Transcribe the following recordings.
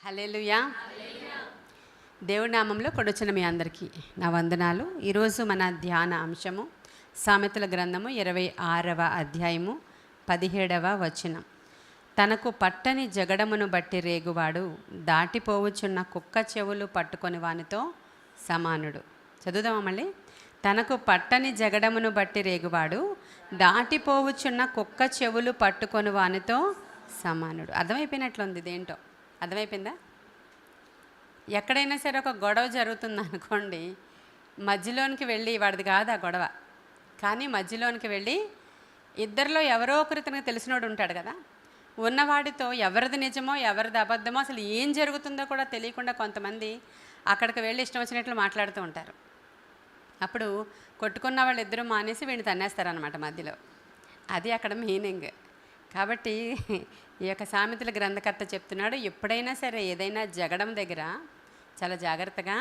హల్లెలూయా. దేవుడి నామంలో కొడొచ్చిన మీ అందరికీ నా వందనాలు. ఈరోజు మన ధ్యాన అంశము సామెతల గ్రంథము 26వ అధ్యాయము 17వ వచనం. తనకు పట్టని జగడమును బట్టి రేగువాడు దాటిపోవచ్చున్న కుక్క చెవులు పట్టుకొని వానితో సమానుడు. చదువుదామా మళ్ళీ? తనకు పట్టని జగడమును బట్టి రేగువాడు దాటిపోవచ్చున్న కుక్క చెవులు పట్టుకొని వానితో సమానుడు. అర్థమైపోయినట్లుంది. ఇదేంటో అర్థమైపోయిందా? ఎక్కడైనా సరే ఒక గొడవ జరుగుతుంది అనుకోండి, మధ్యలోనికి వెళ్ళి వాడిది కాదు ఆ గొడవ, కానీ మధ్యలోనికి వెళ్ళి ఇద్దరిలో ఎవరో ఒకరు తనకు తెలిసినోడు ఉంటాడు కదా, ఉన్నవాడితో ఎవరిది నిజమో ఎవరిది అబద్ధమో అసలు ఏం జరుగుతుందో కూడా తెలియకుండా కొంతమంది అక్కడికి వెళ్ళి ఇష్టం వచ్చినట్లు మాట్లాడుతూ ఉంటారు. అప్పుడు కొట్టుకున్న వాళ్ళు ఇద్దరు మానేసి వీడిని తన్నేస్తారనమాట మధ్యలో. అది అక్కడ మీనింగ్. కాబట్టి ఈ యొక్క సామెతల గ్రంథకర్త చెప్తున్నాడు, ఎప్పుడైనా సరే ఏదైనా జగడం దగ్గర చాలా జాగ్రత్తగా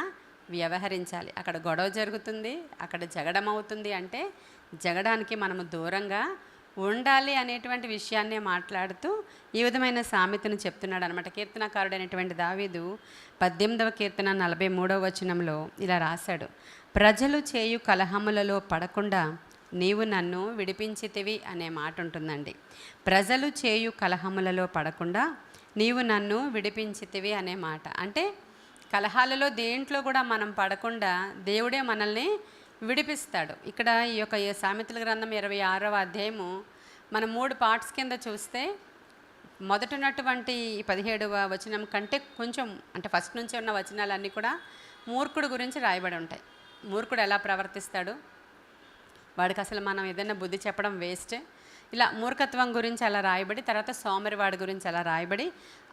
వ్యవహరించాలి. అక్కడ గొడవ జరుగుతుంది, అక్కడ జగడం అవుతుంది అంటే జగడానికి మనము దూరంగా ఉండాలి అనేటువంటి విషయాన్నే మాట్లాడుతూ ఈ విధమైన సామెతను చెప్తున్నాడు అనమాట. కీర్తనకారుడైనటువంటి దావీదు 18వ కీర్తన 43వ వచనంలో ఇలా రాశాడు, ప్రజలు చేయు కలహములలో పడకుండా నీవు నన్ను విడిపించితివి అనే మాట ఉంటుందండి. ప్రజలు చేయు కలహములలో పడకుండా నీవు నన్ను విడిపించితివి అనే మాట అంటే కలహాలలో దేంట్లో కూడా మనం పడకుండా దేవుడే మనల్ని విడిపిస్తాడు. ఇక్కడ ఈ యొక్క సామెతల గ్రంథం 26వ అధ్యాయము మనం 3 పార్ట్స్ కింద చూస్తే మొదటినటువంటి 17వ వచనం కంటే కొంచెం అంటే ఫస్ట్ నుంచి ఉన్న వచనాలన్నీ కూడా మూర్ఖుడు గురించి రాయబడి ఉంటాయి. మూర్ఖుడు ఎలా ప్రవర్తిస్తాడు, వాడికి అసలు మనం ఏదైనా బుద్ధి చెప్పడం వేస్ట్, ఇలా మూర్ఖత్వం గురించి అలా రాయబడి, తర్వాత సోమరివాడి గురించి అలా రాయబడి,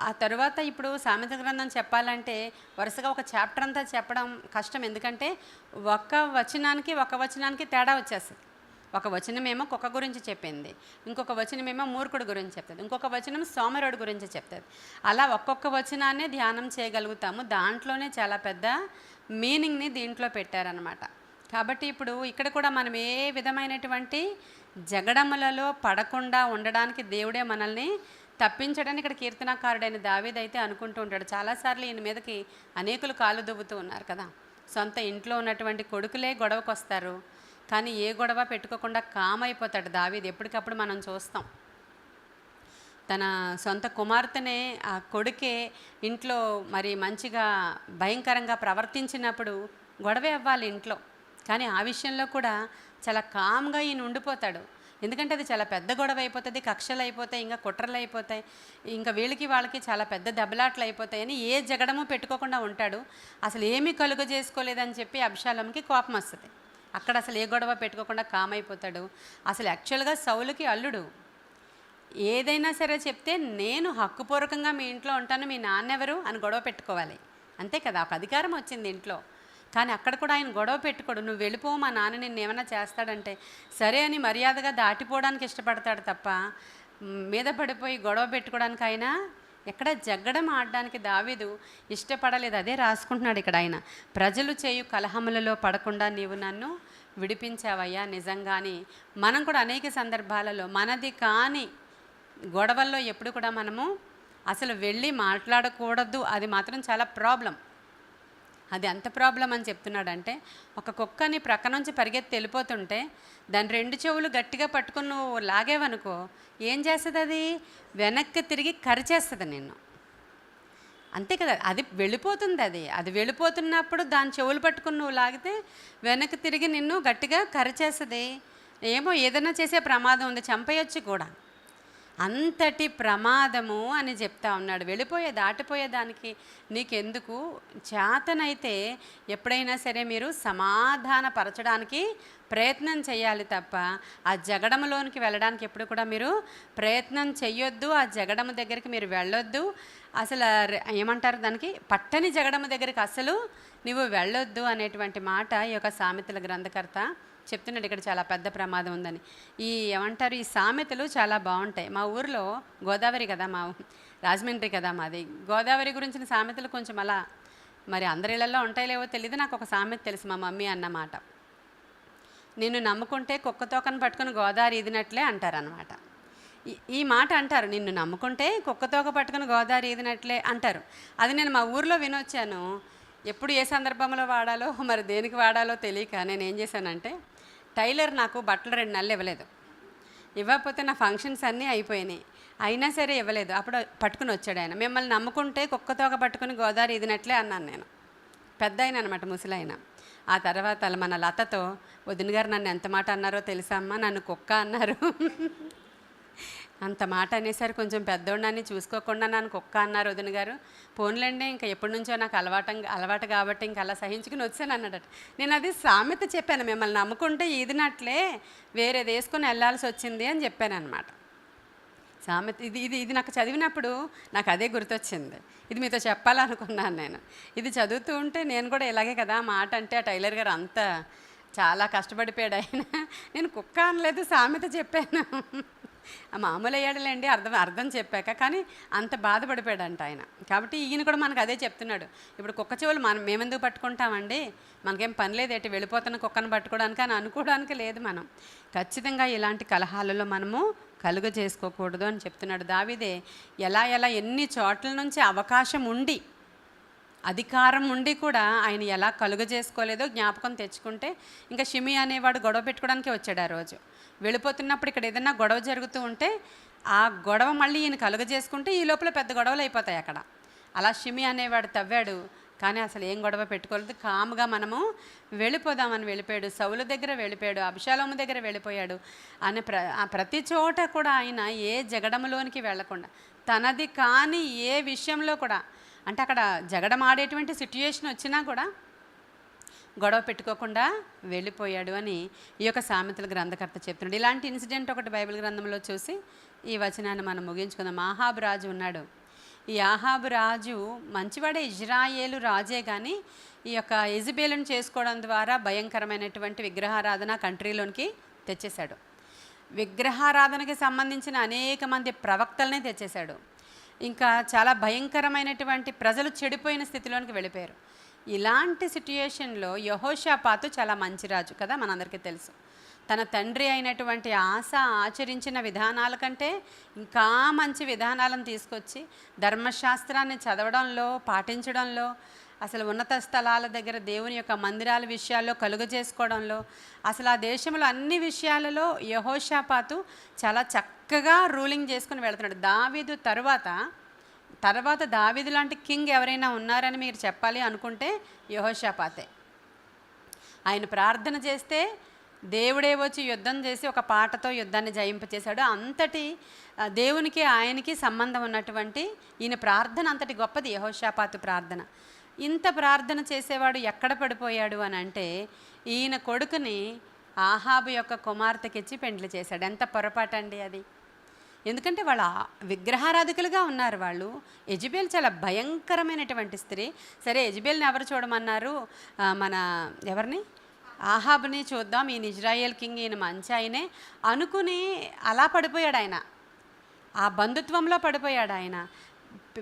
ఆ తర్వాత ఇప్పుడు సామెత గ్రంథం చెప్పాలంటే వరుసగా ఒక చాప్టర్ అంతా చెప్పడం కష్టం. ఎందుకంటే ఒక వచనానికి తేడా వచ్చేస్తుంది. ఒక వచనమేమో కుక్క గురించి చెప్పింది, ఇంకొక వచనమేమో మూర్ఖుడు గురించి చెప్తుంది, ఇంకొక వచనం సోమరుడు గురించి చెప్తుంది. అలా ఒక్కొక్క వచనాన్నే ధ్యానం చేయగలుగుతాము. దాంట్లోనే చాలా పెద్ద మీనింగ్ని దీంట్లో పెట్టారనమాట. కాబట్టి ఇప్పుడు ఇక్కడ కూడా మనం ఏ విధమైనటువంటి జగడములలో పడకుండా ఉండడానికి దేవుడే మనల్ని తప్పించడానికి ఇక్కడ కీర్తనకారుడైన దావీదు అయితే అనుకుంటూ ఉంటాడు. చాలాసార్లు ఈయన మీదకి అనేకులు కాలు దువ్వుతూ ఉన్నారు కదా. సొంత ఇంట్లో ఉన్నటువంటి కొడుకులే గొడవకు వస్తారు, కానీ ఏ గొడవ పెట్టుకోకుండా కామైపోతాడు దావీదు. ఎప్పటికప్పుడు మనం చూస్తాం, తన సొంత కుమార్తెనే ఆ కొడుకే ఇంట్లో మరి మంచిగా భయంకరంగా ప్రవర్తించినప్పుడు గొడవే అవ్వాలి ఇంట్లో, కానీ ఆ విషయంలో కూడా చాలా కామ్గా ఈయన ఉండిపోతాడు. ఎందుకంటే అది చాలా పెద్ద గొడవ అయిపోతుంది, కక్షలు అయిపోతాయి, ఇంకా కుట్రలు అయిపోతాయి, ఇంకా వీళ్ళకి వాళ్ళకి చాలా పెద్ద దెబ్బలాట్లు అయిపోతాయని ఏ జగడము పెట్టుకోకుండా ఉంటాడు. అసలు ఏమీ కలుగ చేసుకోలేదని చెప్పి అబ్షాలోముకి కోపం వస్తుంది. అక్కడ అసలు ఏ గొడవ పెట్టుకోకుండా కామైపోతాడు. అసలు యాక్చువల్గా సౌలుకి అల్లుడు. ఏదైనా సరే చెప్తే నేను హక్కుపూర్వకంగా మీ ఇంట్లో ఉంటాను, మీ నాన్నెవరు అని గొడవ పెట్టుకోవాలి, అంతే కదా. ఒక అధికారం వచ్చింది ఇంట్లో. కానీ అక్కడ కూడా ఆయన గొడవ పెట్టుకోడు. నువ్వు వెళ్ళిపో, మా నాన్న నిన్ను ఏమైనా చేస్తాడంటే సరే అని మర్యాదగా దాటిపోవడానికి ఇష్టపడతాడు తప్ప మీద పడిపోయి గొడవ పెట్టుకోవడానికి ఆయన ఎక్కడ జగ్గడం ఆడడానికి దావీదు ఇష్టపడలేదు. అదే రాసుకుంటున్నాడు ఇక్కడ ఆయన, ప్రజలు చేయు కలహములలో పడకుండా నీవు నన్ను విడిపించావయ్యా. నిజంగాని మనం కూడా అనేక సందర్భాలలో మనది కాని గొడవల్లో ఎప్పుడు కూడా మనము అసలు వెళ్ళి మాట్లాడకూడదు. అది మాత్రం చాలా ప్రాబ్లం. అది అంత ప్రాబ్లం అని చెప్తున్నాడంటే, ఒక కుక్కని ప్రక్క నుంచి పరిగెత్తి వెళ్ళిపోతుంటే దాని 2 చెవులు గట్టిగా పట్టుకుని నువ్వు లాగేవనుకో ఏం చేస్తుంది? అది వెనక్కి తిరిగి కరిచేస్తుంది నిన్ను, అంతే కదా. అది వెళ్ళిపోతుంది. అది వెళ్ళిపోతున్నప్పుడు దాని చెవులు పట్టుకుని నువ్వు లాగితే వెనక్కి తిరిగి నిన్ను గట్టిగా కరిచేస్తుంది. ఏమో ఏదైనా చేసే ప్రమాదం ఉంది, చంపేయొచ్చు కూడా. అంతటి ప్రమాదము అని చెప్తా ఉన్నాడు. దాటిపోయేదానికి నీకెందుకు? చేతనైతే ఎప్పుడైనా సరే మీరు సమాధానపరచడానికి ప్రయత్నం చేయాలి తప్ప ఆ జగడములోనికి వెళ్ళడానికి ఎప్పుడు కూడా మీరు ప్రయత్నం చెయ్యొద్దు. ఆ జగడము దగ్గరికి మీరు వెళ్ళొద్దు. అసలు ఏమంటారు దానికి, పట్టని జగడము దగ్గరికి అసలు నువ్వు వెళ్ళొద్దు అనేటువంటి మాట ఈ యొక్క సామెతల గ్రంథకర్త చెప్తున్నాడు. ఇక్కడ చాలా పెద్ద ప్రమాదం ఉందని. ఈ సామెతలు చాలా బాగుంటాయి. మా ఊరిలో గోదావరి కదా, మా రాజమండ్రి కదా మాది. గోదావరి గురించిన సామెతలు కొంచెం అలా మరి అందరిళ్ళల్లో ఉంటాయి లేవో తెలియదు. నాకు ఒక సామెత తెలుసు, మా మమ్మీ అన్నమాట. నిన్ను నమ్ముకుంటే కుక్క తోకను పట్టుకుని గోదావరి ఈదినట్లే అంటారనమాట. ఈ మాట అంటారు, నిన్ను నమ్ముకుంటే కుక్కతోక పట్టుకుని గోదావరి ఈదినట్లే అంటారు. అది నేను మా ఊర్లో వినొచ్చాను. ఎప్పుడు ఏ సందర్భంలో వాడాలో మరి దేనికి వాడాలో తెలియక నేనేం చేశానంటే, టైలర్ నాకు బట్టలు 2 నెలలు ఇవ్వలేదు. ఇవ్వకపోతే నా ఫంక్షన్స్ అన్నీ అయిపోయినాయి. అయినా సరే ఇవ్వలేదు. అప్పుడు పట్టుకుని వచ్చాడు ఆయన. మిమ్మల్ని నమ్ముకుంటే కుక్కతోక పట్టుకుని గోదావరి ఈదినట్లే అన్నాను నేను. పెద్దాయన అనమాట, ముసలాయన. ఆ తర్వాత మన లతతో, వదిన గారు నన్ను ఎంత మాట అన్నారో తెలుసా అమ్మ, నన్ను కుక్క అన్నారు. అంత మాట అనేసరి కొంచెం పెద్దోడిని చూసుకోకుండా నన్ను కుక్క అన్నారు వదిన గారు. పోన్లేండి, ఇంకా ఎప్పటి నుంచో నాకు అలవాటు కాబట్టి ఇంకా అలా సహించుకుని వచ్చాను అన్నాడట. నేను అది సామెత చెప్పాను, మిమ్మల్ని నమ్ముకుంటే ఈదినట్లే వేరేది వేసుకొని వెళ్ళాల్సి వచ్చింది అని చెప్పాను అనమాట. సామెత ఇది ఇది ఇది నాకు చదివినప్పుడు నాకు అదే గుర్తొచ్చింది. ఇది మీతో చెప్పాలనుకున్నాను నేను. ఇది చదువుతూ ఉంటే నేను కూడా ఇలాగే కదా మాట అంటే, ఆ టైలర్ గారు అంతా చాలా కష్టపడిపోయాడు ఆయన. నేను కుక్క అనలేదు, సామెత చెప్పాను. మామూలు అయ్యాడులేండి అర్థం చెప్పాక, కానీ అంత బాధపడిపోయాడంట ఆయన. కాబట్టి ఈయన కూడా మనకు అదే చెప్తున్నాడు. ఇప్పుడు కుక్క చెవులు మేమెందుకు పట్టుకుంటామండి, మనకేం పని లేదు, ఎటు వెళ్ళిపోతున్న కుక్కను పట్టుకోవడానికి అని అనుకోవడానికి లేదు. మనం ఖచ్చితంగా ఇలాంటి కలహాలలో మనము కలుగ చేసుకోకూడదు అని చెప్తున్నాడు. దావీదే ఎలా ఎన్ని చోట్ల నుంచి అవకాశం ఉండి, అధికారం ఉండి కూడా ఆయన ఎలా కలుగ చేసుకోలేదో జ్ఞాపకం తెచ్చుకుంటే, ఇంకా షిమి అనేవాడు గొడవ పెట్టుకోవడానికి వచ్చాడు ఆ రోజు. వెళ్ళిపోతున్నప్పుడు ఇక్కడ ఏదైనా గొడవ జరుగుతూ ఉంటే ఆ గొడవ మళ్ళీ ఈయన కలుగ చేసుకుంటే ఈ లోపల పెద్ద గొడవలు అయిపోతాయి అక్కడ. అలా షిమి అనేవాడు తవ్వాడు, కానీ అసలు ఏం గొడవ పెట్టుకోలేదు. కామ్గా మనము వెళ్ళిపోదామని వెళ్ళిపోయాడు. సౌలు దగ్గర వెళ్ళిపోయాడు, అభిషాలోము దగ్గర వెళ్ళిపోయాడు అని ప్రతి చోట కూడా ఆయన ఏ జగడములోనికి వెళ్లకుండా, తనది కానీ ఏ విషయంలో కూడా, అంటే అక్కడ జగడం ఆడేటువంటి సిట్యుయేషన్ వచ్చినా కూడా గొడవ పెట్టుకోకుండా వెళ్ళిపోయాడు అని ఈ యొక్క సామెతల గ్రంథకర్త చెప్తున్నాడు. ఇలాంటి ఇన్సిడెంట్ ఒకటి బైబిల్ గ్రంథంలో చూసి ఈ వచనాన్ని మనం ముగించుకుందాం. ఆహాబు రాజు ఉన్నాడు. ఈ ఆహాబు రాజు మంచివాడే, ఇజ్రాయేలు రాజే, కానీ ఈ యొక్క యెజబెలును చేసుకోవడం ద్వారా భయంకరమైనటువంటి విగ్రహారాధన కంట్రీలోనికి తెచ్చేశాడు. విగ్రహారాధనకి సంబంధించిన అనేక మంది ప్రవక్తలనే తెచ్చేశాడు. ఇంకా చాలా భయంకరమైనటువంటి ప్రజలు చెడిపోయిన స్థితిలోనికి వెళ్ళిపోయారు. ఇలాంటి సిట్యుయేషన్లో యెహోషాపాతు చాలా మంచి రాజు కదా, మనందరికీ తెలుసు. తన తండ్రి అయినటువంటి ఆస ఆచరించిన విధానాల కంటే ఇంకా మంచి విధానాలను తీసుకొచ్చి ధర్మశాస్త్రాన్ని చదవడంలో, పాటించడంలో, అసలు ఉన్నత స్థలాల దగ్గర దేవుని యొక్క మందిరాల విషయాల్లో కలుగజేసుకోవడంలో, అసలు ఆ దేశంలో అన్ని విషయాలలో యెహోషాపాతు చాలా చక్కగా రూలింగ్ చేసుకుని వెళ్తున్నాడు. దావీదు తర్వాత దావీదు లాంటి కింగ్ ఎవరైనా ఉన్నారని మీరు చెప్పాలి అనుకుంటే యెహోషాపాతే. ఆయన ప్రార్థన చేస్తే దేవుడే వచ్చి యుద్ధం చేసి ఒక పాటతో యుద్ధాన్ని జయింపచేశాడు. అంతటి దేవునికి ఆయనకి సంబంధం ఉన్నటువంటి ఈయన ప్రార్థన అంతటి గొప్పది యెహోషాపాతు ప్రార్థన. ఇంత ప్రార్థన చేసేవాడు ఎక్కడ పడిపోయాడు అని అంటే, ఈయన కొడుకుని ఆహాబు యొక్క కుమార్తెకిచ్చి పెండ్లి చేశాడు. ఎంత పొరపాటండి అది. ఎందుకంటే వాళ్ళ విగ్రహారాధికులుగా ఉన్నారు వాళ్ళు. యెజబెల్ చాలా భయంకరమైనటువంటి స్త్రీ. సరే, యెజబెల్ని ఎవరు చూడమన్నారు? మన ఎవరిని? ఆహాబుని చూద్దాం, ఈయన ఇజ్రాయేల్ కింగ్, ఈయన మంచి ఆయనే అనుకుని అలా పడిపోయాడు ఆయన. ఆ బంధుత్వంలో పడిపోయాడు ఆయన.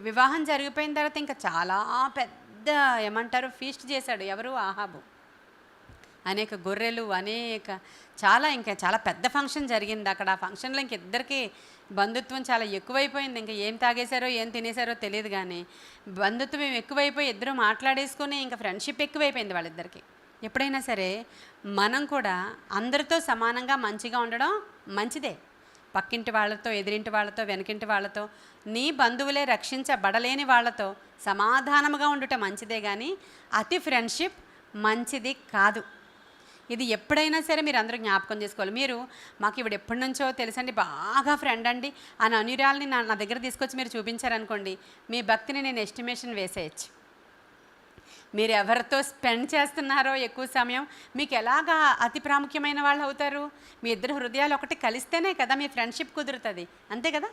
వివాహం జరిగిపోయిన తర్వాత ఇంకా చాలా పెద్ద ఏమంటారు ఫీస్ట్ చేశాడు. ఎవరు? ఆహాబు. అనేక గొర్రెలు, చాలా పెద్ద ఫంక్షన్ జరిగింది అక్కడ. ఆ ఫంక్షన్లో ఇంక ఇద్దరికి బంధుత్వం చాలా ఎక్కువైపోయింది. ఇంకా ఏం తాగేశారో ఏం తినేశారో తెలియదు, కానీ బంధుత్వం ఎక్కువైపోయి ఇద్దరు మాట్లాడేసుకొని ఇంకా ఫ్రెండ్షిప్ ఎక్కువైపోయింది వాళ్ళిద్దరికి. ఎప్పుడైనా సరే మనం కూడా అందరితో సమానంగా మంచిగా ఉండడం మంచిదే. పక్కింటి వాళ్ళతో, ఎదిరింటి వాళ్ళతో, వెనకింటి వాళ్ళతో, నీ బంధువులే రక్షించబడలేని వాళ్ళతో సమాధానముగా ఉండటం మంచిదే, కానీ అతి ఫ్రెండ్షిప్ మంచిది కాదు. ఇది ఎప్పుడైనా సరే మీరు అందరూ జ్ఞాపకం చేసుకోవాలి. మీరు మాకు ఇప్పుడు ఎప్పటి నుంచో తెలుసండి, బాగా ఫ్రెండ్ అండి అని అనురాల్ని నా దగ్గర తీసుకొచ్చి మీరు చూపించారనుకోండి, మీ భక్తిని నేను ఎస్టిమేషన్ వేసేయచ్చు. మీరు ఎవరితో స్పెండ్ చేస్తున్నారో ఎక్కువ సమయం, మీకు ఎలాగా అతి ప్రాముఖ్యమైన వాళ్ళు అవుతారు? మీ ఇద్దరు హృదయాలు ఒకటి కలిస్తేనే కదా మీ ఫ్రెండ్షిప్ కుదురుతుంది, అంతే కదా.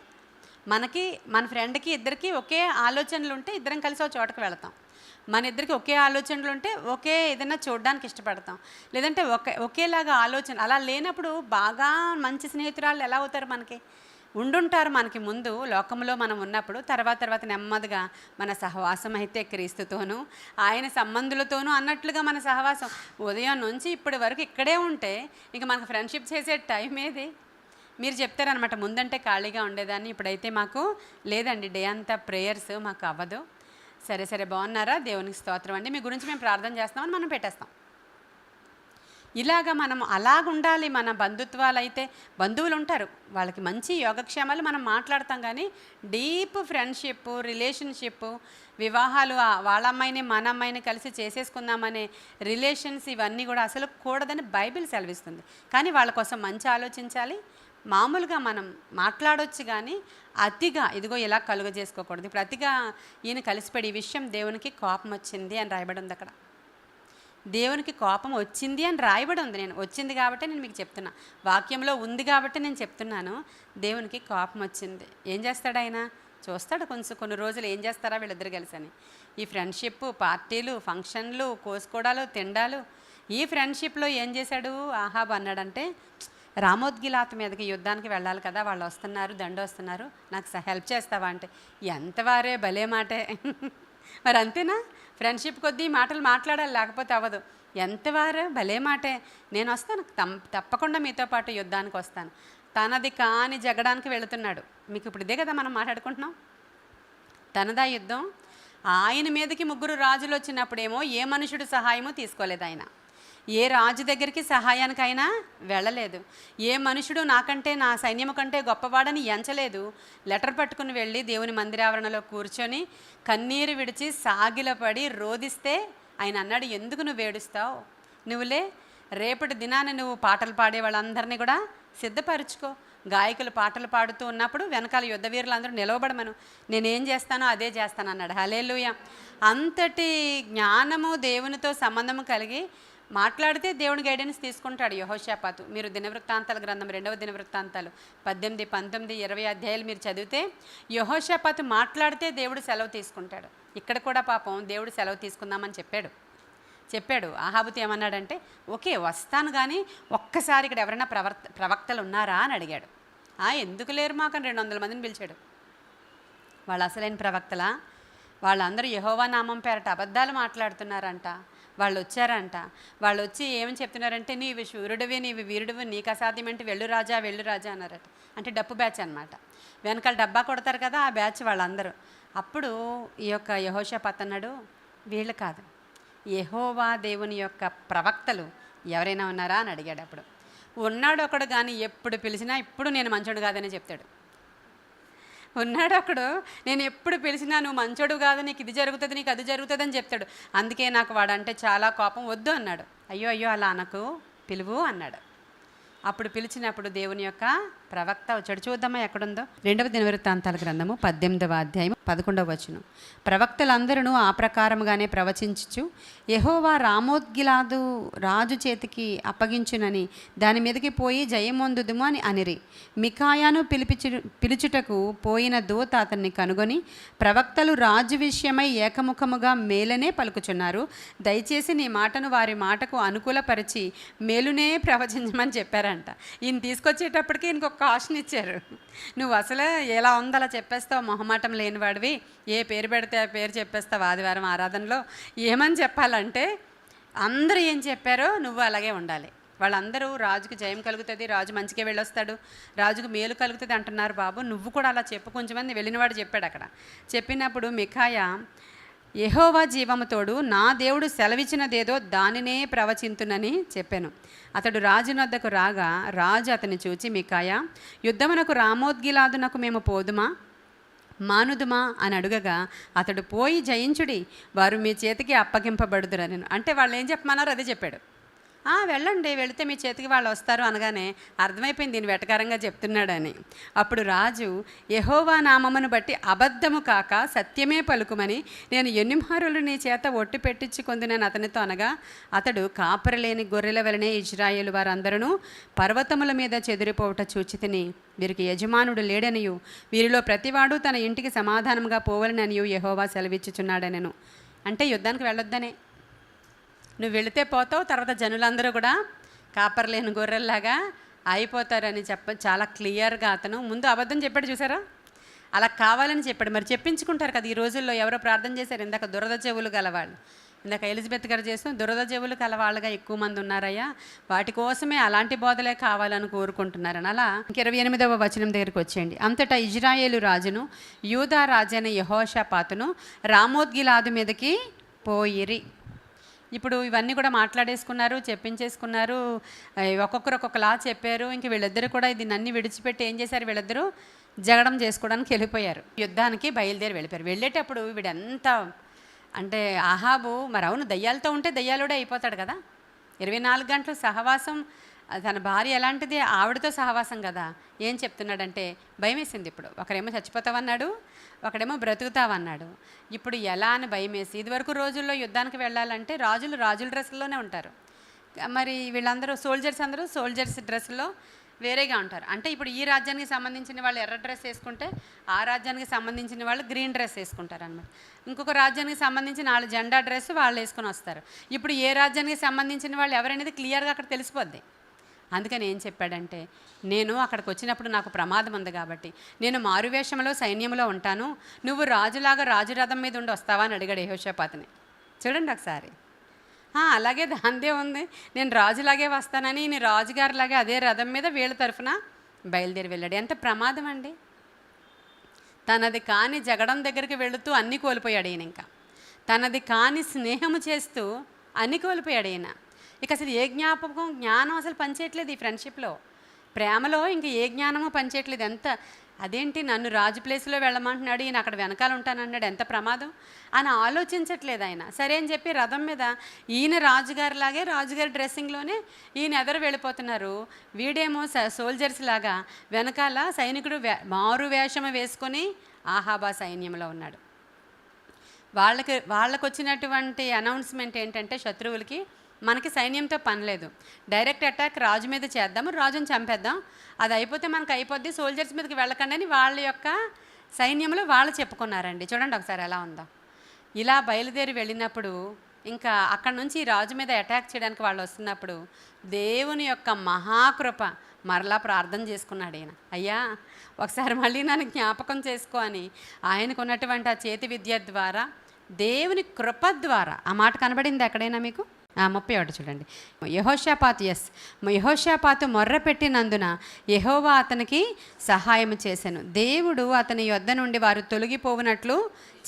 మన ఫ్రెండ్కి ఇద్దరికి ఒకే ఆలోచనలు ఉంటే ఇద్దరం కలిసి ఒక చోటకు వెళతాం. మన ఇద్దరికి ఒకే ఆలోచనలు ఉంటే ఒకే ఏదైనా చూడడానికి ఇష్టపడతాం. లేదంటే ఒకేలాగా ఆలోచన అలా లేనప్పుడు బాగా మంచి స్నేహితురాళ్ళు ఎలా అవుతారు? ఉండుంటారు మనకి ముందు లోకంలో మనం ఉన్నప్పుడు. తర్వాత నెమ్మదిగా మన సహవాసం అయితే క్రీస్తుతోనూ ఆయన సంబంధులతోనూ అన్నట్లుగా మన సహవాసం ఉదయం నుంచి ఇప్పటి వరకు ఇక్కడే ఉంటే ఇంక మనకు ఫ్రెండ్షిప్ చేసే టైం ఏది? మీరు చెప్తారనమాట, ముందంటే ఖాళీగా ఉండేదాన్ని, ఇప్పుడైతే మాకు లేదండి, డే అంతా ప్రేయర్స్ మాకు అవ్వదు. సరే సరే బాగున్నారా, దేవునికి స్తోత్రం అండి, మీ గురించి మేము ప్రార్థన చేస్తామని మనం పెట్టేస్తాం. ఇలాగ మనం అలాగుండాలి. మన బంధుత్వాలు అయితే బంధువులు ఉంటారు, వాళ్ళకి మంచి యోగక్షేమాలు మనం మాట్లాడతాం, కానీ డీప్ ఫ్రెండ్షిప్, రిలేషన్షిప్, వివాహాలు వాళ్ళ అమ్మాయిని మన అమ్మాయిని కలిసి చేసేసుకుందామనే రిలేషన్స్ ఇవన్నీ కూడా అసలు కూడదని బైబిల్ సెలవిస్తుంది. కానీ వాళ్ళ కోసం మంచి ఆలోచించాలి. మామూలుగా మనం మాట్లాడవచ్చు, కానీ అతిగా ఇదిగో ఇలా కలుగ చేసుకోకూడదు. ఇప్పుడు అతిగా ఈయన కలిసిపడి ఈ విషయం దేవునికి కోపం వచ్చింది అని రాయబడి ఉంది. అక్కడ దేవునికి కోపం వచ్చింది అని రాయబడి ఉంది. నేను వచ్చింది కాబట్టి నేను మీకు చెప్తున్నా, వాక్యంలో ఉంది కాబట్టి నేను చెప్తున్నాను. దేవునికి కోపం వచ్చింది. ఏం చేస్తాడు ఆయన? చూస్తాడు కొన్ని రోజులు ఏం చేస్తారా వీళ్ళిద్దరు కలిసి అని. ఈ ఫ్రెండ్షిప్, పార్టీలు, ఫంక్షన్లు, కోసుకోవడాలు, తిండాలు. ఈ ఫ్రెండ్షిప్లో ఏం చేశాడు ఆహాబ్ అన్నాడంటే, రామోద్గిలాత్ మీదకి యుద్ధానికి వెళ్ళాలి కదా, వాళ్ళు వస్తున్నారు, దండు వస్తున్నారు, నాకు హెల్ప్ చేస్తావా అంటే, ఎంతవారే భలే మాటే. మరి అంతేనా? ఫ్రెండ్షిప్ కొద్దీ మాటలు మాట్లాడాలి, లేకపోతే అవ్వదు. ఎంతవారు భలే మాటే, నేను వస్తాను, తప్పకుండా మీతో పాటు యుద్ధానికి వస్తాను. తనది కాని జగడానికి వెళుతున్నాడు. మీకు ఇప్పుడు ఇదే కదా మనం మాట్లాడుకుంటున్నాం, తనదా యుద్ధం. ఆయన మీదకి 3 రాజులు వచ్చినప్పుడేమో ఏ మనుషుడు సహాయము తీసుకోలేదు ఆయన. ఏ రాజు దగ్గరికి సహాయానికైనా వెళ్ళలేదు. ఏ మనుషుడు నాకంటే, నా సైన్యము కంటే గొప్పవాడని ఎంచలేదు. లెటర్ పట్టుకుని వెళ్ళి దేవుని మందిరావరణలో కూర్చొని కన్నీరు విడిచి సాగిలపడి రోదిస్తే ఆయన అన్నాడు, ఎందుకు నువ్వు ఏడుస్తావు? నువ్వులే, రేపటి దినాన్ని నువ్వు పాటలు పాడే వాళ్ళందరినీ కూడా సిద్ధపరచుకో. గాయకులు పాటలు పాడుతూ ఉన్నప్పుడు వెనకాల యుద్ధ వీరులందరూ నిలవబడమను, నేనేం చేస్తానో అదే చేస్తాను అన్నాడు. హల్లెలూయా. అంతటి జ్ఞానము, దేవునితో సంబంధము కలిగి మాట్లాడితే దేవుని గైడెన్స్ తీసుకుంటాడు యెహోషాపాతు. మీరు దినవృత్తాంతాల గ్రంథం 2వ దినవృత్తాంతాలు 18, 19, 20 అధ్యాయాలు మీరు చదివితే యెహోషాపాతు మాట్లాడితే దేవుడు సెలవు తీసుకుంటాడు. ఇక్కడ కూడా పాపం దేవుడు సెలవు తీసుకుందామని చెప్పాడు. ఆహాబుతో ఏమన్నాడంటే, ఓకే వస్తాను, కానీ ఒక్కసారి ఇక్కడ ఎవరైనా ప్రవక్తలు ఉన్నారా అని అడిగాడు. ఎందుకు లేరు మాకని 200 మందిని పిలిచాడు. వాళ్ళు అసలైన ప్రవక్తలా? వాళ్ళందరూ యెహోవా నామం పేరట అబద్ధాలు మాట్లాడుతున్నారంట. వాళ్ళు వచ్చారంట. వాళ్ళు వచ్చి ఏమని చెప్తున్నారంటే, నీవు శూరుడివి, నీవు వీరుడివి, నీకు అసాధ్యమంటే వెళ్ళు రాజా అన్నారట. అంటే డప్పు బ్యాచ్ అనమాట. వెనకాల డబ్బా కొడతారు కదా, ఆ బ్యాచ్ వాళ్ళందరూ. అప్పుడు ఈ యొక్క యెహోషాపాతు అన్నాడు, వీళ్ళు కాదు, యెహోవా దేవుని యొక్క ప్రవక్తలు ఎవరైనా ఉన్నారా అని అడిగాడు. అప్పుడు ఉన్నాడు ఒకడు, కానీ ఎప్పుడు పిలిచినా ఇప్పుడు నేను మంచోడు కాదని చెప్తాడు. ఉన్నాడు ఒకడు, నేను ఎప్పుడు పిలిచినా నువ్వు మంచోడు కాదు, నీకు ఇది జరుగుతుంది, నీకు అది జరుగుతుంది అని చెప్తాడు. అందుకే నాకు వాడంటే చాలా కోపం, వద్దు అన్నాడు. అయ్యో అలా నాకు పిలువు అన్నాడు. అప్పుడు పిలిచినప్పుడు దేవుని యొక్క ప్రవక్త వచ్చాడు. చూద్దామా ఎక్కడుందో. 2వ దినవృత్తాంతాల గ్రంథము 18వ అధ్యాయం 11వ వచనం. ప్రవక్తలందరూ ఆ ప్రకారముగానే ప్రవచించుచు యెహోవా రామోద్గిలాదు రాజు చేతికి అప్పగించునని దాని మీదకి పోయి జయమొందుదుము అని అనిరి. మికాయాను పిలుచుటకు పోయిన దూత అతన్ని కనుగొని, ప్రవక్తలు రాజు విషయమై ఏకముఖముగా మేలనే పలుకుచున్నారు, దయచేసి నీ మాటను వారి మాటకు అనుకూలపరిచి మేలునే ప్రవచించమని చెప్పారంట. ఈయన తీసుకొచ్చేటప్పటికి ఇంకొక కాషన్ ఇచ్చారు. నువ్వు అసలు ఎలా ఉందో అలా చెప్పేస్తావు, మొహమాటం లేనివాడివి, ఏ పేరు పెడితే ఆ పేరు చెప్పేస్తావు ఆదివారం ఆరాధనలో. ఏమని చెప్పాలంటే, అందరూ ఏం చెప్పారో నువ్వు అలాగే ఉండాలి. వాళ్ళందరూ రాజుకి జయం కలుగుతుంది, రాజు మంచిగా వెళ్ళొస్తాడు, రాజుకు మేలు కలుగుతుంది అంటున్నారు. బాబు నువ్వు కూడా అలా చెప్పు. కొంచెమంది వెళ్ళినవాడు చెప్పాడు. అక్కడ చెప్పినప్పుడు మికాయా, యెహోవా జీవముతోడు నా దేవుడు సెలవిచ్చినదేదో దానినే ప్రవచింతునని చెప్పాను. అతడు రాజునొద్దకు రాగా రాజు అతన్ని చూచి, మికాయా, యుద్ధమునకు రామోద్గిలాదునకు మేము పోదుమా మానుదుమా అని అడుగగా, అతడు పోయి జయించుడి, వారు మీ చేతికి అప్పగింపబడుదురని. అంటే వాళ్ళు ఏం చెప్పమన్నారో అదే చెప్పాడు. వెళ్ళండి, వెళితే మీ చేతికి వాళ్ళు వస్తారు అనగానే అర్థమైపోయింది దీన్ని వెటకారంగా చెప్తున్నాడని. అప్పుడు రాజు, యెహోవా నామమును బట్టి అబద్ధము కాక సత్యమే పలుకుమని నేను ఎన్నిమారులు నీ చేత ఒట్టు పెట్టించుకొందునని అతనితో అనగా, అతడు కాపరిలేని గొర్రెల వలనే ఇశ్రాయేలు వారందరూ పర్వతముల మీద చెదిరిపోవట చూచితిని, వీరికి యజమానుడు లేడనియు వీరిలో ప్రతివాడు తన ఇంటికి సమాధానంగా పోవలననియు యెహోవా సెలవిచ్చుచున్నాడనెను. అంటే యుద్ధానికి వెళ్ళొద్దనే, నువ్వు వెళితే పోతావు, తర్వాత జనులందరూ కూడా కాపర్లేని గొర్రెల్లాగా అయిపోతారని చాలా క్లియర్గా అతను ముందు అబద్ధం చెప్పాడు. చూసారా, అలా కావాలని చెప్పాడు. మరి చెప్పించుకుంటారు కదా ఈ రోజుల్లో. ఎవరో ప్రార్థన చేశారు ఇందాక, దురద చెవులు గలవాళ్ళు. ఇందాక ఎలిజబెత్ గారు చేసిన దురద జేబులు కలవాళ్ళగా ఎక్కువ మంది ఉన్నారయ్యా, వాటి కోసమే అలాంటి బోధలే కావాలని కోరుకుంటున్నారని. అలా 28వ వచనం దగ్గరికి వచ్చేయండి. అంతటా ఇజ్రాయేలు రాజును యూదా రాజైన యెహోషాపాతును రామోత్గిలాదు మీదకి పోయిరి. ఇప్పుడు ఇవన్నీ కూడా మాట్లాడేసుకున్నారు, చెప్పించేసుకున్నారు, ఒక్కొక్కరు ఒక్కొక్కలా చెప్పారు. ఇంక వీళ్ళిద్దరు కూడా దీన్ని అన్ని విడిచిపెట్టి ఏం చేశారు, వీళ్ళిద్దరూ జగడం చేసుకోవడానికి వెళ్ళిపోయారు, యుద్ధానికి బయలుదేరి వెళ్ళిపోయారు. వెళ్ళేటప్పుడు వీడెంత అంటే ఆహాబు మరి అవును దయ్యాలతో ఉంటే దయ్యాలుడే అయిపోతాడు కదా, 24 గంటలు సహవాసం, తన భార్య ఎలాంటిది ఆవిడతో సహవాసం కదా. ఏం చెప్తున్నాడంటే భయం వేసింది. ఇప్పుడు ఒకరేమో చచ్చిపోతావన్నాడు, ఒకడేమో బ్రతుకుతావన్నాడు. ఇప్పుడు ఎలా అని భయం వేసి, ఇదివరకు రోజుల్లో యుద్ధానికి వెళ్ళాలంటే రాజుల డ్రెస్సుల్లోనే ఉంటారు. మరి వీళ్ళందరూ సోల్జర్స్ డ్రెస్సులో వేరేగా ఉంటారు. అంటే ఇప్పుడు ఈ రాజ్యానికి సంబంధించిన వాళ్ళు ఎర్ర డ్రెస్ వేసుకుంటే ఆ రాజ్యానికి సంబంధించిన వాళ్ళు గ్రీన్ డ్రెస్ వేసుకుంటారు అనమాట. ఇంకొక రాజ్యానికి సంబంధించిన వాళ్ళు జెండా డ్రెస్ వాళ్ళు వేసుకొని వస్తారు. ఇప్పుడు ఏ రాజ్యానికి సంబంధించిన వాళ్ళు ఎవరనేది క్లియర్గా అక్కడ తెలిసిపోద్ది. అందుకని ఏం చెప్పాడంటే, నేను అక్కడికి వచ్చినప్పుడు నాకు ప్రమాదం ఉంది కాబట్టి నేను మారువేషంలో సైన్యంలో ఉంటాను, నువ్వు రాజులాగా రాజు రథం మీద ఉండి వస్తావా అని అడిగాడు యెహోషాపాతుని. చూడండి ఒకసారి. అలాగే దాందే ఉంది, నేను రాజులాగే వస్తానని ఈయన రాజుగారిలాగే అదే రథం మీద వీళ్ళ తరఫున బయలుదేరి వెళ్ళాడు. ఎంత ప్రమాదం అండి. తనది కాని జగడం దగ్గరికి వెళుతూ అన్నీ కోల్పోయాడు ఈయన. ఇంకా తనది కాని స్నేహము చేస్తూ అన్నీ కోల్పోయాడు ఈయన. ఇక అసలు ఏ జ్ఞానం అసలు పనిచేయట్లేదు ఈ ఫ్రెండ్షిప్లో, ప్రేమలో ఇంక ఏ జ్ఞానము పనిచేయట్లేదు. ఎంత అదేంటి నన్ను రాజు ప్లేస్లో వెళ్ళమంటున్నాడు, ఈయన అక్కడ వెనకాల ఉంటానన్నాడు, ఎంత ప్రమాదం అని ఆలోచించట్లేదు ఆయన. సరే అని చెప్పి రథం మీద ఈయన రాజుగారిలాగే రాజుగారి డ్రెస్సింగ్లోనే ఈయన ఎదరు వెళ్ళిపోతున్నారు. వీడేమో సోల్జర్స్ లాగా వెనకాల సైనికుడు మారు వేషము వేసుకొని ఆహాబా సైన్యంలో ఉన్నాడు. వాళ్ళకు వచ్చినటువంటి అనౌన్స్మెంట్ ఏంటంటే, శత్రువులకి మనకి సైన్యంతో పని లేదు, డైరెక్ట్ అటాక్ రాజు మీద చేద్దాము, రాజుని చంపేద్దాం, అది అయిపోతే మనకు అయిపోద్ది, సోల్జర్స్ మీదకి వెళ్ళకండి అని వాళ్ళ యొక్క సైన్యంలో వాళ్ళు చెప్పుకున్నారండి. చూడండి ఒకసారి ఎలా ఉందో. ఇలా బయలుదేరి వెళ్ళినప్పుడు ఇంకా అక్కడ నుంచి రాజు మీద అటాక్ చేయడానికి వాళ్ళు వస్తున్నప్పుడు దేవుని యొక్క మహాకృప మరలా ప్రార్థన చేసుకున్నాడు ఈయన. అయ్యా ఒకసారి మళ్ళీ నన్ను జ్ఞాపకం చేసుకో అని ఆయనకు ఉన్నటువంటి ఆ చేతి విద్య ద్వారా, దేవుని కృప ద్వారా, ఆ మాట కనబడింది ఎక్కడైనా మీకు? 31 చూడండి. యెహోషాపాతు మొర్ర పెట్టినందున యెహోవా అతనికి సహాయం చేశాను, దేవుడు అతని యొద్ద నుండి వారు తొలగిపోవునట్లు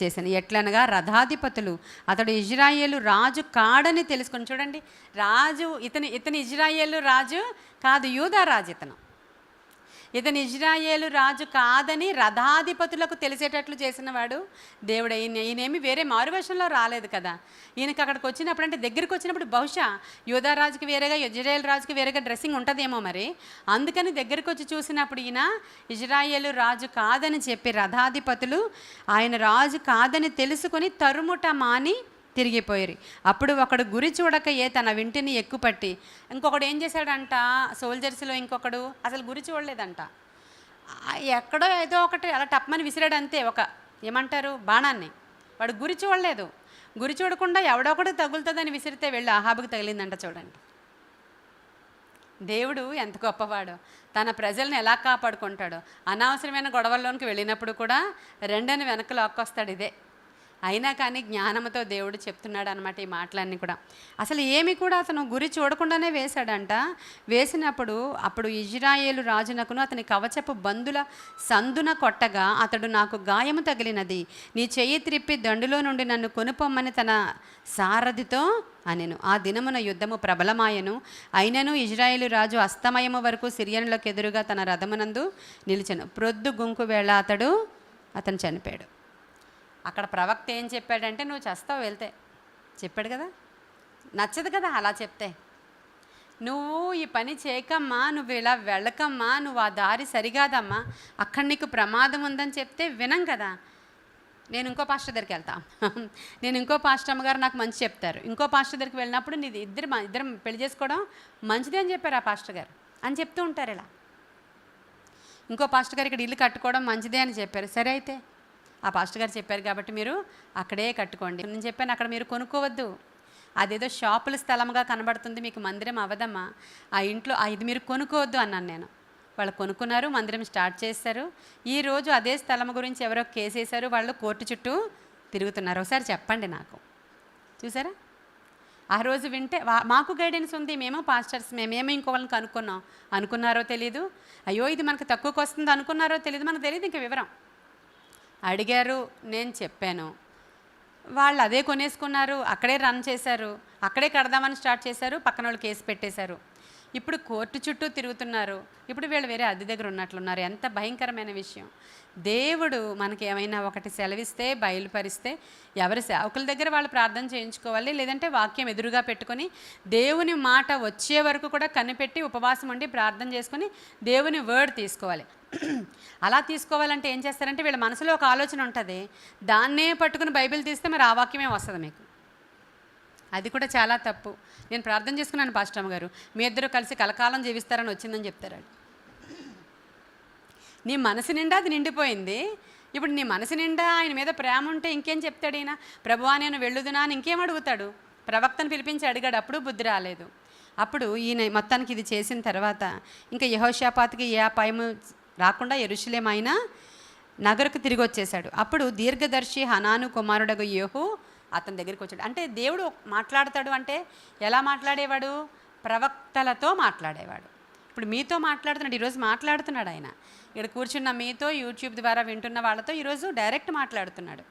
చేశాను. ఎట్లనగా రథాధిపతులు అతడు ఇజ్రాయేలు రాజు కాడని తెలుసుకొని. చూడండి, రాజు ఇతని ఇజ్రాయేలు రాజు కాదు, యూదా రాజు ఇతను ఇజ్రాయేలు రాజు కాదని రథాధిపతులకు తెలిసేటట్లు చేసినవాడు దేవుడు. ఈయనేమి వేరే మారువేషంలో రాలేదు కదా. ఈయనకి అక్కడికి వచ్చినప్పుడు, అంటే దగ్గరికి వచ్చినప్పుడు బహుశా యూదా రాజుకి వేరేగా ఇజ్రాయేల్ రాజుకి వేరేగా డ్రెస్సింగ్ ఉంటుందేమో మరి. అందుకని దగ్గరికి వచ్చి చూసినప్పుడు ఈయన ఇజ్రాయేలు రాజు కాదని చెప్పి రథాధిపతులు ఆయన రాజు కాదని తెలుసుకొని తరుముట మాని తిరిగిపోయారు. అప్పుడు ఒకడు గురి చూడకయే తన వింటిని ఎక్కుపట్టి, ఇంకొకడు ఏం చేశాడంట, సోల్జర్స్లో ఇంకొకడు అసలు గురి చూడలేదంట, ఎక్కడో ఏదో ఒకటి అలా టప్మని విసిరాడు అంతే, ఒక ఏమంటారు బాణాన్ని. వాడు గురి చూడలేదు, గురి చూడకుండా ఎవడొకటి తగులుతుందని విసిరితే వెళ్ళి ఆహాబుకి తగిలిందంట. చూడండి దేవుడు ఎంత గొప్పవాడో, తన ప్రజల్ని ఎలా కాపాడుకుంటాడో. అనవసరమైన గొడవల్లోనికి వెళ్ళినప్పుడు కూడా రెండని వెనక్కి లాక్కొస్తాడు. ఇదే అయినా కానీ జ్ఞానంతో దేవుడు చెప్తున్నాడు అనమాట ఈ మాటలన్నీ కూడా. అసలు ఏమి కూడా అతను గురి చూడకుండానే వేశాడంట. వేసినప్పుడు అప్పుడు ఇజ్రాయేలు రాజునకును అతని కవచపు బందుల సందున కొట్టగా అతడు, నాకు గాయము తగిలినది, నీ చెయ్యి త్రిప్పి దండులో నుండి నన్ను కొనుపొమ్మని తన సారథితో అనెను. ఆ దినమున యుద్ధము ప్రబలమాయను. అయినను ఇజ్రాయేలు రాజు అస్తమయము వరకు సిరియనులకు ఎదురుగా తన రథమునందు నిలిచెను. ప్రొద్దు గుంకు వేళ అతను చనిపోయాడు. అక్కడ ప్రవక్త ఏం చెప్పాడంటే, నువ్వు చస్తావు వెళ్తే చెప్పాడు కదా. నచ్చదు కదా అలా చెప్తే, నువ్వు ఈ పని చేయకమ్మా, నువ్వు ఇలా వెళ్ళకమ్మా, నువ్వు ఆ దారి సరికాదమ్మా, అక్కడ నీకు ప్రమాదం ఉందని చెప్తే వినం కదా. నేను ఇంకో పాస్టర్ దగ్గరికి వెళ్తా, నేను ఇంకో పాస్టర్ అమ్మగారు నాకు మంచి చెప్తారు, ఇంకో పాస్టర్ దగ్గరికి వెళ్ళినప్పుడు నీది ఇద్దరం పెళ్లి చేసుకోవడం మంచిదే అని చెప్పారు ఆ పాస్టర్ గారు అని చెప్తూ ఉంటారు. ఇలా ఇంకో పాస్టర్ గారు ఇక్కడ ఇల్లు కట్టుకోవడం మంచిదే అని చెప్పారు. సరే అయితే ఆ పాస్టర్ గారు చెప్పారు కాబట్టి మీరు అక్కడే కట్టుకోండి. నేను చెప్పాను అక్కడ మీరు కొనుక్కోవద్దు, అదేదో షాపుల స్థలంగా కనబడుతుంది, మీకు మందిరం అవ్వదమ్మా, ఆ ఇంట్లో ఇది మీరు కొనుక్కోవద్దు అన్నాను నేను. వాళ్ళు కొనుక్కున్నారు, మందిరం స్టార్ట్ చేశారు. ఈరోజు అదే స్థలం గురించి ఎవరో కేసేశారు, వాళ్ళు కోర్టు చుట్టూ తిరుగుతున్నారు. ఒకసారి చెప్పండి నాకు, చూసారా? ఆ రోజు వింటే మాకు గైడెన్స్ ఉంది, మేము పాస్టర్స్, మేమేమో ఇంకోళ్ళని కనుక్కున్నాం. అనుకున్నారో తెలీదు, అయ్యో ఇది మనకు తక్కువకి వస్తుంది అనుకున్నారో తెలీదు, మనకు తెలియదు ఇంకా వివరం. అడిగారు, నేను చెప్పాను, వాళ్ళు అదే కొనేసుకున్నారు, అక్కడే రన్ చేశారు, అక్కడే కడదామని స్టార్ట్ చేశారు, పక్కన వాళ్ళు కేసు పెట్టేశారు. ఇప్పుడు కోర్టు చుట్టూ తిరుగుతున్నారు. ఇప్పుడు వీళ్ళు వేరే అద్దె దగ్గర ఉన్నట్లున్నారు. ఎంత భయంకరమైన విషయం. దేవుడు మనకి ఏమైనా ఒకటి సెలవిస్తే, బయలుపరిస్తే ఎవరి సేవకుల దగ్గర వాళ్ళు ప్రార్థన చేయించుకోవాలి. లేదంటే వాక్యం ఎదురుగా పెట్టుకొని దేవుని మాట వచ్చే వరకు కూడా కనిపెట్టి ఉపవాసం ఉండి ప్రార్థన చేసుకొని దేవుని వర్డ్ తీసుకోవాలి. అలా తీసుకోవాలంటే ఏం చేస్తారంటే వీళ్ళ మనసులో ఒక ఆలోచన ఉంటుంది, దాన్నే పట్టుకుని బైబిల్ తీస్తే మరి ఆ వాక్యమే వస్తుంది మీకు. అది కూడా చాలా తప్పు. నేను ప్రార్థన చేసుకున్నాను పాస్టమ్మ గారు, మీ ఇద్దరు కలిసి కలకాలం జీవిస్తారని వచ్చిందని చెప్తారు. నీ మనసు నిండా అది నిండిపోయింది. ఇప్పుడు నీ మనసు నిండా ఆయన మీద ప్రేమ ఉంటే ఇంకేం చెప్తాడు ఈయన? ప్రభువా నేను వెళ్ళుదునా అని ఇంకేం అడుగుతాడు? ప్రవక్తను పిలిపించి అడిగాడు, అప్పుడు బుద్ధి రాలేదు. అప్పుడు ఈయన మొత్తానికి ఇది చేసిన తర్వాత ఇంకా యెహోషాపాతుకి ఏ అపాయము రాకుండా యెరూషలేము ఆయన నగరకు తిరిగి వచ్చేసాడు. అప్పుడు దీర్ఘదర్శి హనాను కుమారుడగు యెహూ అతని దగ్గరికి వచ్చాడు. అంటే దేవుడు మాట్లాడతాడు అంటే ఎలా మాట్లాడేవాడు? ప్రవక్తలతో మాట్లాడేవాడు. ఇప్పుడు మీతో మాట్లాడుతున్నాడు, ఈరోజు మాట్లాడుతున్నాడు ఆయన. ఇక్కడ కూర్చున్న మీతో, యూట్యూబ్ ద్వారా వింటున్న వాళ్ళతో ఈరోజు డైరెక్ట్ మాట్లాడుతున్నాడు.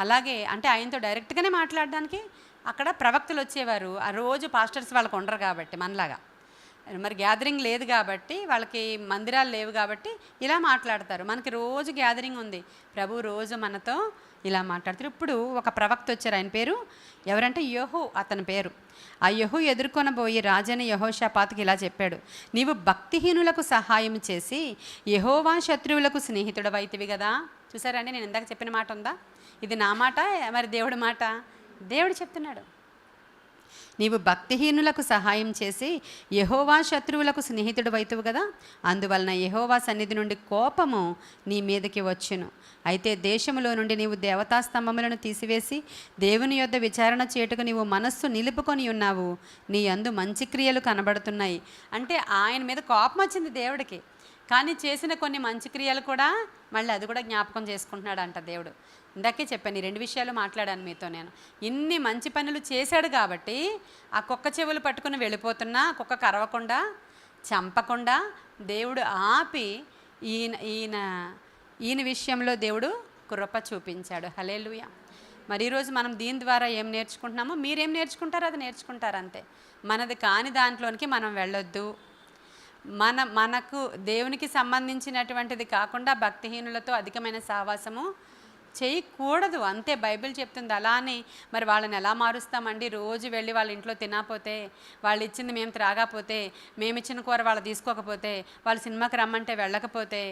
అలాగే అంటే ఆయనతో డైరెక్ట్గానే మాట్లాడడానికి అక్కడ ప్రవక్తలు వచ్చేవారు. ఆ రోజు పాస్టర్స్ వాళ్ళకు ఉండరు కాబట్టి, మనలాగా మరి గ్యాదరింగ్ లేదు కాబట్టి, వాళ్ళకి మందిరాలు లేవు కాబట్టి ఇలా మాట్లాడతారు. మనకి రోజు గ్యాదరింగ్ ఉంది, ప్రభు రోజు మనతో ఇలా మాట్లాడతారు. ఇప్పుడు ఒక ప్రవక్త వచ్చారు, ఆయన పేరు ఎవరంటే యెహూ అతని పేరు. ఆ యెహూ ఎదుర్కొనబోయి రాజైన యెహోషాపాతుకి ఇలా చెప్పాడు, నీవు భక్తిహీనులకు సహాయం చేసి యెహోవా శత్రువులకు స్నేహితుడవైతివి కదా. చూసారండి, నేను ఇందాక చెప్పిన మాట ఉందా? ఇది నా మాట మరి దేవుడి మాట? దేవుడు చెప్తున్నాడు, నీవు భక్తిహీనులకు సహాయం చేసి యెహోవా శత్రువులకు స్నేహితుడు వైతువు కదా, అందువలన యెహోవా సన్నిధి నుండి కోపము నీ మీదకి వచ్చును. అయితే దేశములో నుండి నీవు దేవతా స్తంభములను తీసివేసి దేవుని యొద్ద విచారణ చేయుటకు నీవు మనస్సు నిలుపుకొని ఉన్నావు, నీ యందు మంచి క్రియలు కనబడుతున్నాయి. అంటే ఆయన మీద కోపం వచ్చింది దేవుడికి, కానీ చేసిన కొన్ని మంచి క్రియలు కూడా మళ్ళీ అది కూడా జ్ఞాపకం చేసుకుంటున్నాడు అంట దేవుడు. ఇందాకే చెప్పాను, ఈ రెండు విషయాలు మాట్లాడాను మీతో. నేను ఇన్ని మంచి పనులు చేశాడు కాబట్టి ఆ కుక్క చెవులు పట్టుకుని వెళ్ళిపోతున్నా, కుక్క కరవకుండా చంపకుండా దేవుడు ఆపి ఈయన విషయంలో దేవుడు కృప చూపించాడు. హల్లెలూయా. మరి ఈరోజు మనం దీని ద్వారా ఏం నేర్చుకుంటున్నామో మీరేం నేర్చుకుంటారో అది నేర్చుకుంటారు అంతే. మనది కాని దాంట్లోనికి మనం వెళ్ళొద్దు. మనకు దేవునికి సంబంధించినటువంటిది కాకుండా భక్తిహీనులతో అధికమైన సహవాసము చేయకూడదు అంతే, బైబిల్ చెప్తుంది. అలానే మరి వాళ్ళని ఎలా మారుస్తామండి? రోజు వెళ్ళి వాళ్ళ ఇంట్లో తినకపోతే, వాళ్ళు ఇచ్చింది మేము త్రాగకపోతే, మేము ఇచ్చిన కూర వాళ్ళు తీసుకోకపోతే, వాళ్ళు సినిమాకి రమ్మంటే వెళ్ళకపోతే,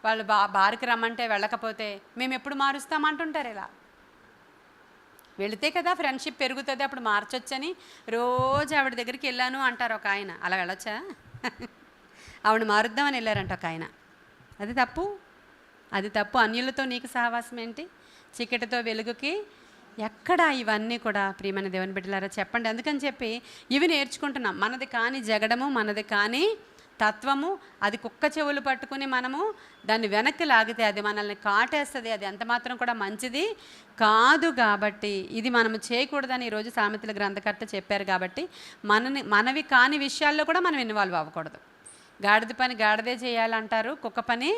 వాళ్ళు బార్కి రమ్మంటే వెళ్ళకపోతే మేము ఎప్పుడు మారుస్తామంటుంటారు. ఇలా వెళితే కదా ఫ్రెండ్షిప్ పెరుగుతుంది, అప్పుడు మార్చొచ్చని రోజు ఆవిడ దగ్గరికి వెళ్ళాను అంటారు ఒక ఆయన. అలా వెళ్ళొచ్చా? ఆవిడ మారుద్దామని వెళ్ళారంట ఒక ఆయన. అది తప్పు, అది తప్పు. అన్యులతో నీకు సహవాసం ఏంటి? చీకటితో వెలుగుకి ఎక్కడ? ఇవన్నీ కూడా ప్రియమైన దేవుని బిడ్డలారా చెప్పండి. అందుకని చెప్పి ఇవి నేర్చుకుంటున్నాం. మనది కాని జగడము, మనది కాని తత్వము, అది కుక్క చెవులు పట్టుకుని మనము దాన్ని వెనక్కి లాగితే అది మనల్ని కాటేస్తుంది. అది ఎంత మాత్రం కూడా మంచిది కాదు. కాబట్టి ఇది మనము చేయకూడదని ఈరోజు సామెతల గ్రంథకర్త చెప్పారు. కాబట్టి మనవి కాని విషయాల్లో కూడా మనం ఇన్వాల్వ్ అవ్వకూడదు. గాడిద పని గాడిదే చేయాలంటారు, కుక్క పని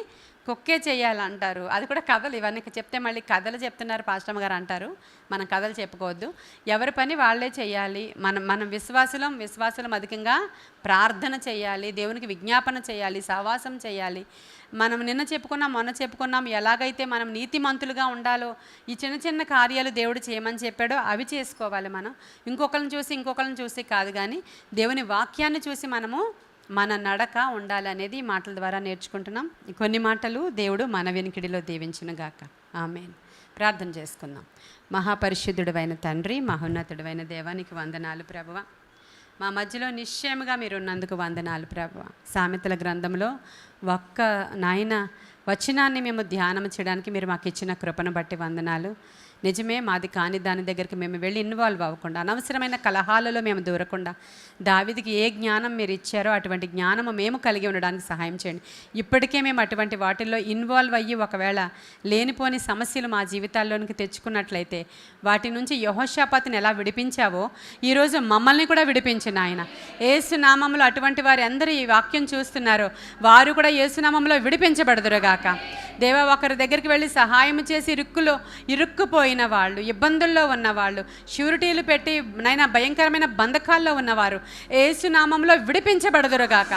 కుక్కే చేయాలంటారు. అది కూడా కథలు. ఇవన్నీ చెప్తే మళ్ళీ కథలు చెప్తున్నారు పాస్టమ్మ గారు అంటారు. మనం కథలు చెప్పుకోవద్దు, ఎవరి పని వాళ్ళే చేయాలి. మనం విశ్వాసులం అధికంగా ప్రార్థన చేయాలి, దేవునికి విజ్ఞాపన చేయాలి, సహవాసం చేయాలి. మనం నిన్న చెప్పుకున్నాం, మొన్న చెప్పుకున్నాం, ఎలాగైతే మనం నీతిమంతులుగా ఉండాలో ఈ చిన్న చిన్న కార్యాలు దేవుడు చేయమని చెప్పాడో అవి చేసుకోవాలి. మనం ఇంకొకరిని చూసి కాదు, కానీ దేవుని వాక్యాన్ని చూసి మనము మన నడక ఉండాలనేది ఈ మాటల ద్వారా నేర్చుకుంటున్నాం. కొన్ని మాటలు దేవుడు మన వెనుకిడిలో దీవించునుగాక. ఆమేన్. ప్రార్థన చేసుకుందాం. మహాపరిశుద్ధుడైన తండ్రి, మహోన్నతుడైన దేవానికి వందనాలు ప్రభువ. మా మధ్యలో నిశ్చయముగా మీరు ఉన్నందుకు వందనాలు ప్రభువ. సామెతల గ్రంథంలో ఒక్క నాయన వచనాన్ని మేము ధ్యానం చేయడానికి మీరు మాకు ఇచ్చిన కృపను బట్టి వందనాలు. నిజమే, మాది కాని దాని దగ్గరికి మేము వెళ్ళి ఇన్వాల్వ్ అవ్వకుండా, అనవసరమైన కలహాలలో మేము దూరకుండా, దావీదుకి ఏ జ్ఞానం మీరు ఇచ్చారో అటువంటి జ్ఞానము మేము కలిగి ఉండడానికి సహాయం చేయండి. ఇప్పటికే మేము అటువంటి వాటిల్లో ఇన్వాల్వ్ అయ్యి ఒకవేళ లేనిపోని సమస్యలు మా జీవితాల్లోనికి తెచ్చుకున్నట్లయితే వాటి నుంచి యెహోషాపాతుని ఎలా విడిపించావో ఈరోజు మమ్మల్ని కూడా విడిపించిన ఆయన. యేసు నామములో అటువంటి వారి అందరూ ఈ వాక్యం చూస్తున్నారో వారు కూడా యేసు నామములో విడిపించబడదురుగాక. దేవా, ఒకరి దగ్గరికి వెళ్ళి సహాయం చేసి ఇరుక్కుపోయిన వాళ్ళు, ఇబ్బందుల్లో ఉన్నవాళ్ళు, షూరిటీలు పెట్టి నైనా భయంకరమైన బంధకాల్లో ఉన్నవారు యేసు నామములో విడిపించబడదురుగాక.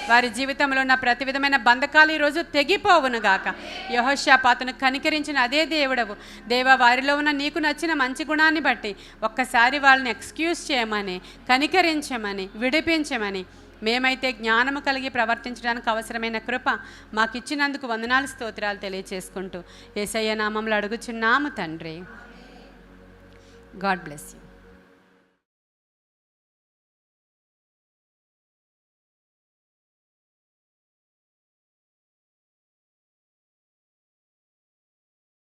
వారి జీవితంలో ఉన్న ప్రతి విధమైన బంధకాలు ఈరోజు తెగిపోవునుగాక. యెహోషాపాతును కనికరించిన అదే దేవుడవు దేవా, వారిలో ఉన్న నీకు నచ్చిన మంచి గుణాన్ని బట్టి ఒక్కసారి వాళ్ళని ఎక్స్క్యూజ్ చేయమని, కనికరించమని, విడిపించమని, మేమైతే జ్ఞానము కలిగి ప్రవర్తించడానికి అవసరమైన కృప మాకిచ్చినందుకు వందనాలు, స్తోత్రాలు తెలియచేసుకుంటూ యేసయ్య నామములో అడుగుచున్నాము తండ్రి. God bless you.